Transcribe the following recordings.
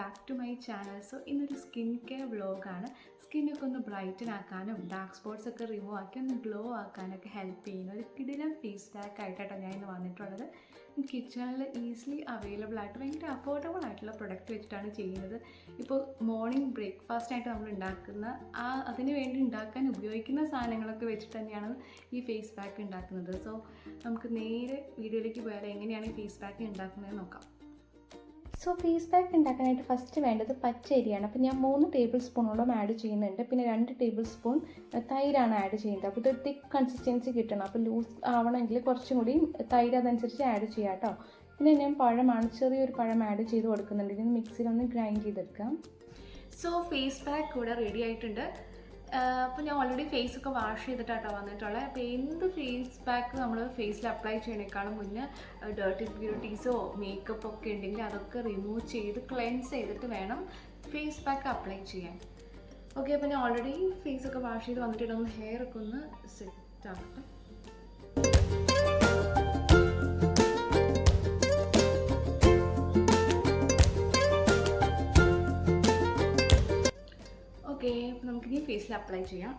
Back to my channel. So ഇന്നൊരു skin care വ്ളോഗാണ്. സ്കിന്നൊക്കെ ഒന്ന് ബ്രൈറ്റൻ ആക്കാനും ഡാർക്ക് സ്പോട്ട്സ് ഒക്കെ റിമൂവ് ആക്കി ഒന്ന് ഗ്ലോ ആക്കാനൊക്കെ ഹെൽപ്പ് ചെയ്യുന്ന ഒരു കിടിലൻ ഫേസ് പാക്ക് ആയിട്ടാണ് ഞാൻ ഇന്ന് വന്നിട്ടുള്ളത്. കിച്ചണിൽ ഈസിലി അവൈലബിൾ ആയിട്ട് ഭയങ്കര അഫോർഡബിൾ ആയിട്ടുള്ള പ്രൊഡക്റ്റ് വെച്ചിട്ടാണ് ചെയ്യുന്നത്. ഇപ്പോൾ മോർണിംഗ് ബ്രേക്ക്ഫാസ്റ്റായിട്ട് നമ്മൾ ഉണ്ടാക്കുന്ന അതിന് വേണ്ടി ഉണ്ടാക്കാൻ ഉപയോഗിക്കുന്ന സാധനങ്ങളൊക്കെ വെച്ചിട്ട് തന്നെയാണ് ഈ ഫേസ് പാക്ക് ഉണ്ടാക്കുന്നത്. സോ നമുക്ക് നേരെ വീഡിയോയിലേക്ക് പോയാൽ എങ്ങനെയാണ് ഈ ഫേസ് പാക്ക് ഉണ്ടാക്കുന്നത് നോക്കാം. സോ ഫേസ് പാക്ക് ഉണ്ടാക്കാനായിട്ട് ഫസ്റ്റ് വേണ്ടത് പച്ചരിയാണ്. അപ്പോൾ ഞാൻ 3 ടേബിൾ സ്പൂണോളം ആഡ് ചെയ്യുന്നുണ്ട്. പിന്നെ 2 ടേബിൾ സ്പൂൺ തൈരാണ് ആഡ് ചെയ്യുന്നത്. അപ്പോൾ ഇത് തിക്ക് കൺസിസ്റ്റൻസി കിട്ടണം. അപ്പോൾ ലൂസ് ആവണമെങ്കിൽ കുറച്ചും കൂടി തൈര് അതനുസരിച്ച് ആഡ് ചെയ്യാം കേട്ടോ. പിന്നെ ഞാൻ പഴമാണ്, ചെറിയൊരു പഴം ആഡ് ചെയ്ത് കൊടുക്കുന്നുണ്ട്. ഇതിന് മിക്സിയിലൊന്ന് ഗ്രൈൻഡ് ചെയ്തെടുക്കാം. സോ ഫേസ് പാക്ക് ഇവിടെ റെഡി ആയിട്ടുണ്ട്. അപ്പോൾ ഞാൻ ഓൾറെഡി ഫേസൊക്കെ വാഷ് ചെയ്തിട്ടാട്ടോ വന്നിട്ടുള്ളത്. അപ്പോൾ എന്ത് ഫേസ് പാക്ക് നമ്മൾ ഫേസിൽ അപ്ലൈ ചെയ്യണേക്കാളും മുന്നേ ഡേർട്ടി ഇമ്പ്യൂരിറ്റീസോ മേക്കപ്പ് ഒക്കെ ഉണ്ടെങ്കിൽ അതൊക്കെ റിമൂവ് ചെയ്ത് ക്ലെൻസ് ചെയ്തിട്ട് വേണം ഫേസ് പാക്ക് അപ്ലൈ ചെയ്യാൻ. ഓക്കെ, അപ്പോൾ ഞാൻ ഓൾറെഡി ഫേസൊക്കെ വാഷ് ചെയ്ത് വന്നിട്ടുണ്ടെങ്കിൽ ഹെയർ ഒക്കെ ഒന്ന് സെറ്റ് ആക്കട്ടെ. ഓക്കെ, അപ്പോൾ നമുക്കിനി ഫേസിൽ അപ്ലൈ ചെയ്യാം.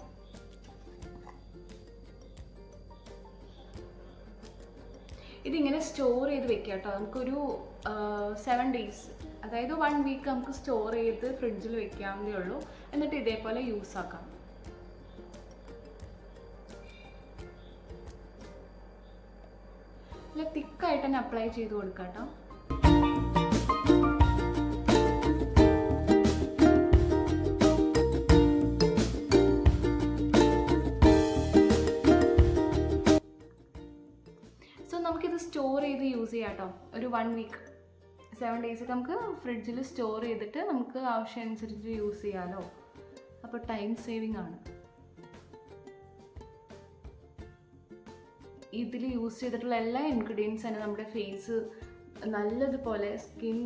ഇതിങ്ങനെ സ്റ്റോർ ചെയ്ത് വെക്കുക കേട്ടോ. നമുക്കൊരു 7 days, അതായത് 1 week നമുക്ക് സ്റ്റോർ ചെയ്ത് ഫ്രിഡ്ജിൽ വെക്കാവുന്നതേ ഉള്ളൂ. എന്നിട്ട് ഇതേപോലെ യൂസ് ആക്കാം. നല്ല തിക്കായിട്ട് തന്നെ അപ്ലൈ ചെയ്ത് കൊടുക്കാം കേട്ടോ. നമുക്കിത് സ്റ്റോർ ചെയ്ത് യൂസ് ചെയ്യാം കേട്ടോ. ഒരു 1 week 7 days ഒക്കെ നമുക്ക് ഫ്രിഡ്ജിൽ സ്റ്റോർ ചെയ്തിട്ട് നമുക്ക് ആവശ്യമനുസരിച്ച് യൂസ് ചെയ്യാമല്ലോ. അപ്പോൾ ടൈം സേവിങ് ആണ്. ഇതിൽ യൂസ് ചെയ്തിട്ടുള്ള എല്ലാ ഇൻഗ്രീഡിയൻസ് തന്നെ നമ്മുടെ ഫേസ് നല്ലതുപോലെ സ്കിൻ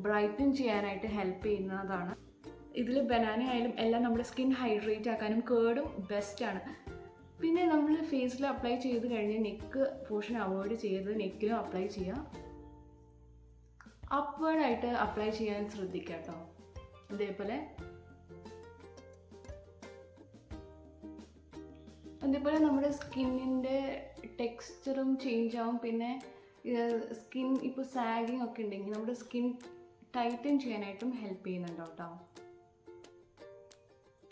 ബ്രൈറ്റൻ ചെയ്യാനായിട്ട് ഹെൽപ്പ് ചെയ്യുന്നതാണ്. ഇതിൽ ബനാന ആയാലും എല്ലാം നമ്മുടെ സ്കിൻ ഹൈഡ്രേറ്റ് ആക്കാനും കേർഡും ബെസ്റ്റാണ്. പിന്നെ നമ്മൾ ഫേസിൽ അപ്ലൈ ചെയ്ത് കഴിഞ്ഞ് നെക്ക് പോർഷൻ അവോയ്ഡ് ചെയ്ത് നെക്കിലും അപ്ലൈ ചെയ്യുക. അപ്വേർഡായിട്ട് അപ്ലൈ ചെയ്യാൻ ശ്രദ്ധിക്കുക കേട്ടോ. അതേപോലെ നമ്മുടെ സ്കിന്നിൻ്റെ ടെക്സ്ചറും ചേഞ്ച് ആവും. പിന്നെ സ്കിൻ ഇപ്പോൾ സാഗിങ് ഒക്കെ ഉണ്ടെങ്കിൽ നമ്മുടെ സ്കിൻ ടൈറ്റൻ ചെയ്യാനായിട്ടും ഹെൽപ്പ് ചെയ്യുന്നുണ്ടോ കേട്ടോ.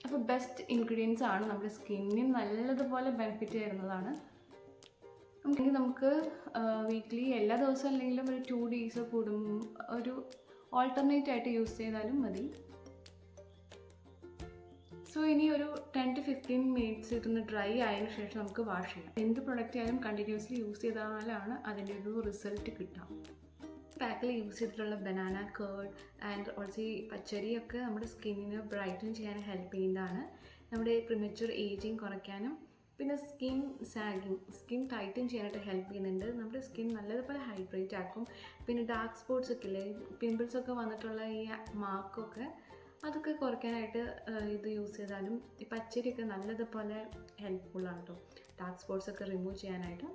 അപ്പോൾ ബെസ്റ്റ് ഇൻഗ്രീഡിയൻസ് ആണ് നമ്മുടെ സ്കിന്നിന് നല്ലതുപോലെ ബെനിഫിറ്റ് തരുന്നതാണ്. നമുക്ക് വീക്ക്ലി എല്ലാ ദിവസവും അല്ലെങ്കിലും ഒരു 2 days കൂടും ഒരു ഓൾട്ടർനേറ്റ് ആയിട്ട് യൂസ് ചെയ്താലും മതി. സോ ഇനി ഒരു 10 to 15 minutes ഇതൊന്ന് ഡ്രൈ ആയതിനു ശേഷം നമുക്ക് വാഷ് ചെയ്യാം. എന്ത് പ്രൊഡക്റ്റ് ആയാലും കണ്ടിന്യൂസ്ലി യൂസ് ചെയ്താലാണ് അതിൻ്റെ ഒരു റിസൾട്ട് കിട്ടാം. പാക്കിൽ യൂസ് ചെയ്തിട്ടുള്ള ബനാന, കേർഡ് ആൻഡ് ഓൾസോ ഈ പച്ചരിയൊക്കെ നമ്മുടെ സ്കിന്നിനെ ബ്രൈറ്റൻ ചെയ്യാൻ ഹെൽപ്പ് ചെയ്യുന്നതാണ്. നമ്മുടെ പ്രിമച്വർ ഏജിങ് കുറയ്ക്കാനും പിന്നെ സ്കിൻ ടൈറ്റൻ ചെയ്യാനായിട്ട് ഹെൽപ്പ് ചെയ്യുന്നുണ്ട്. നമ്മുടെ സ്കിൻ നല്ലതുപോലെ ഹൈഡ്രേറ്റ് ആക്കും. പിന്നെ ഡാർക്ക് സ്പോട്ട്സ് ഒക്കെ ഇല്ലേ, പിമ്പിൾസൊക്കെ വന്നിട്ടുള്ള ഈ മാർക്കൊക്കെ അതൊക്കെ കുറയ്ക്കാനായിട്ട് ഇത് യൂസ് ചെയ്താലും ഈ പച്ചരിയൊക്കെ നല്ലതുപോലെ ഹെൽപ്ഫുള്ളാണ് കേട്ടോ ഡാർക്ക് സ്പോട്ട്സ് ഒക്കെ റിമൂവ് ചെയ്യാനായിട്ട്.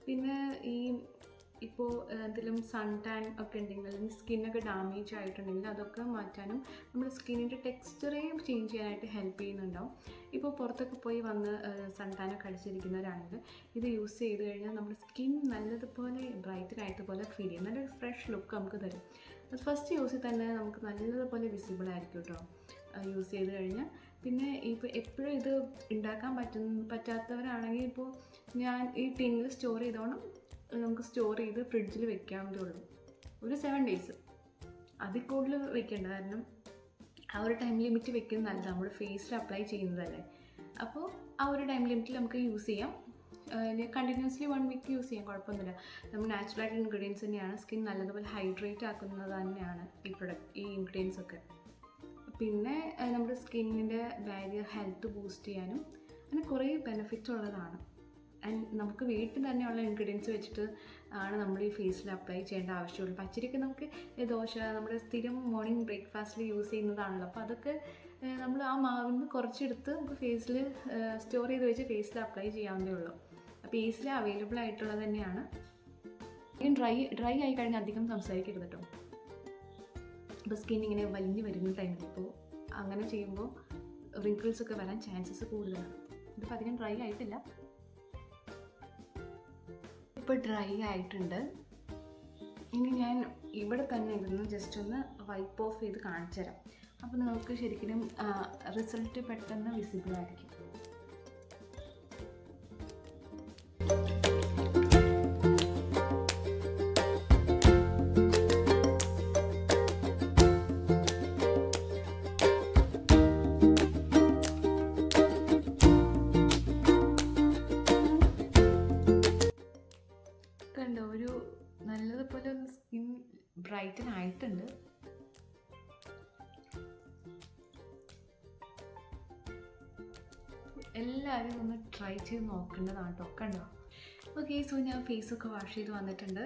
പിന്നെ ഇപ്പോൾ എന്തെങ്കിലും സൺ ടാൻ ഒക്കെ ഉണ്ടെങ്കിൽ അല്ലെങ്കിൽ സ്കിന്നൊക്കെ ഡാമേജ് ആയിട്ടുണ്ടെങ്കിൽ അതൊക്കെ മാറ്റാനും നമ്മുടെ സ്കിന്നിൻ്റെ ടെക്സ്ചറേയും ചേഞ്ച് ചെയ്യാനായിട്ട് ഹെൽപ്പ് ചെയ്യുന്നുണ്ടാവും. ഇപ്പോൾ പുറത്തൊക്കെ പോയി വന്ന് സൺ ടാനൊക്കെ അടിച്ചിരിക്കുന്നവരാണെങ്കിൽ ഇത് യൂസ് ചെയ്ത് കഴിഞ്ഞാൽ നമ്മുടെ സ്കിൻ നല്ലതുപോലെ ബ്രൈറ്റൻ ആയതുപോലെ ഫീൽ ചെയ്യും. നല്ലൊരു ഫ്രഷ് ലുക്ക് നമുക്ക് തരും. അത് ഫസ്റ്റ് യൂസിൽ തന്നെ നമുക്ക് നല്ലതുപോലെ വിസിബിൾ ആയിരിക്കും കേട്ടോ യൂസ് ചെയ്ത് കഴിഞ്ഞാൽ. പിന്നെ ഇപ്പോൾ എപ്പോഴും ഇത് ഉണ്ടാക്കാൻ പറ്റാത്തവരാണെങ്കിൽ ഇപ്പോൾ ഞാൻ ഈ ടിന്നിൽ സ്റ്റോർ ചെയ്തോണം നമുക്ക് സ്റ്റോർ ചെയ്ത് ഫ്രിഡ്ജിൽ വെക്കാവുന്നതേ ഉള്ളൂ. ഒരു 7 days, അതിൽ കൂടുതൽ വെക്കേണ്ട. കാരണം ആ ഒരു ടൈം ലിമിറ്റ് വെക്കുന്നത് നല്ലതാണ്. നമ്മുടെ ഫേസിൽ അപ്ലൈ ചെയ്യുന്നതല്ലേ. അപ്പോൾ ആ ഒരു ടൈം ലിമിറ്റിൽ നമുക്ക് യൂസ് ചെയ്യാം. കണ്ടിന്യൂസ്ലി 1 week യൂസ് ചെയ്യാം, കുഴപ്പമൊന്നുമില്ല. നമ്മൾ നാച്ചുറലായിട്ട് ഇൻഗ്രീഡിയൻസ് തന്നെയാണ്. സ്കിൻ നല്ലതുപോലെ ഹൈഡ്രേറ്റ് ആക്കുന്നത് തന്നെയാണ് ഈ ഇൻഗ്രീഡിയൻസ് ഒക്കെ. പിന്നെ നമ്മുടെ സ്കിന്നിൻ്റെ ബാരിയർ ഹെൽത്ത് ബൂസ്റ്റ് ചെയ്യാനും അങ്ങനെ കുറേ ബെനിഫിറ്റ് ഉള്ളതാണ്. ആൻഡ് നമുക്ക് വീട്ടിൽ തന്നെയുള്ള ഇൻഗ്രീഡിയൻസ് വെച്ചിട്ട് ആണ് നമ്മൾ ഈ ഫേസിൽ അപ്ലൈ ചെയ്യേണ്ട ആവശ്യമുള്ളൂ. പച്ചരിയൊക്കെ നമുക്ക് ദോശ നമ്മുടെ സ്ഥിരം മോർണിംഗ് ബ്രേക്ക്ഫാസ്റ്റിൽ യൂസ് ചെയ്യുന്നതാണല്ലോ. അപ്പോൾ അതൊക്കെ നമ്മൾ ആ മാവിൽ നിന്ന് കുറച്ചെടുത്ത് നമുക്ക് ഫേസിൽ സ്റ്റോർ ചെയ്ത് വെച്ച് ഫേസിൽ അപ്ലൈ ചെയ്യാവുന്നതേ ഉള്ളൂ. അപ്പോൾ ഈസിലി അവൈലബിൾ ആയിട്ടുള്ളത് തന്നെയാണ്. ഡ്രൈ ആയി കഴിഞ്ഞാൽ അധികം സംസാരിക്കരുത് കേട്ടോ. അപ്പോൾ സ്കിൻ ഇങ്ങനെ വലിഞ്ഞ് വരുന്ന ടൈമിൽ ഇപ്പോൾ അങ്ങനെ ചെയ്യുമ്പോൾ റിങ്കിൾസ് ഒക്കെ വരാൻ ചാൻസസ് കൂടുതലാണ്. ഇതിപ്പോൾ അധികം ഡ്രൈ ആയിട്ടില്ല, ഇപ്പോൾ ഡ്രൈ ആയിട്ടുണ്ട്. ഇനി ഞാൻ ഇവിടെ തന്നെ ഇരുന്ന് ജസ്റ്റ് ഒന്ന് വൈപ്പ് ഓഫ് ചെയ്ത് കാണിച്ചു തരാം. അപ്പോൾ നിങ്ങൾക്ക് ശരിക്കും റിസൾട്ട് പെട്ടെന്ന് വിസിബിൾ ആയിരിക്കും. കണ്ടോ, ഒരു നല്ലതുപോലെ ഒന്ന് സ്കിൻ ബ്രൈറ്റൻ ആയിട്ടുണ്ട്. എല്ലാവരും ഒന്ന് ട്രൈ ചെയ്ത് നോക്കേണ്ടതാണ് കേട്ടോ. കണ്ടോ? ഓക്കെ, സോ ഞാൻ ഫേസൊക്കെ വാഷ് ചെയ്ത് വന്നിട്ടുണ്ട്.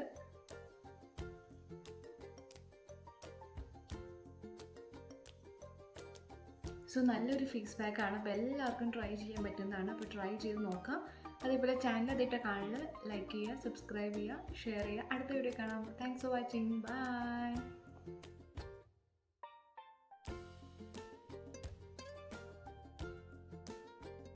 സോ നല്ലൊരു ഫേസ് പാക്കാണ്. അപ്പോൾ എല്ലാവർക്കും ട്രൈ ചെയ്യാൻ പറ്റുന്നതാണ്. അപ്പോൾ ട്രൈ ചെയ്ത് നോക്കാം. അതേപോലെ ചാനൽ ആദ്യമായിട്ട് കാണുന്നത് ലൈക്ക് ചെയ്യുക, സബ്സ്ക്രൈബ് ചെയ്യുക, ഷെയർ ചെയ്യുക. അടുത്ത വീഡിയോ കാണാം. Thanks for watching. ബൈ.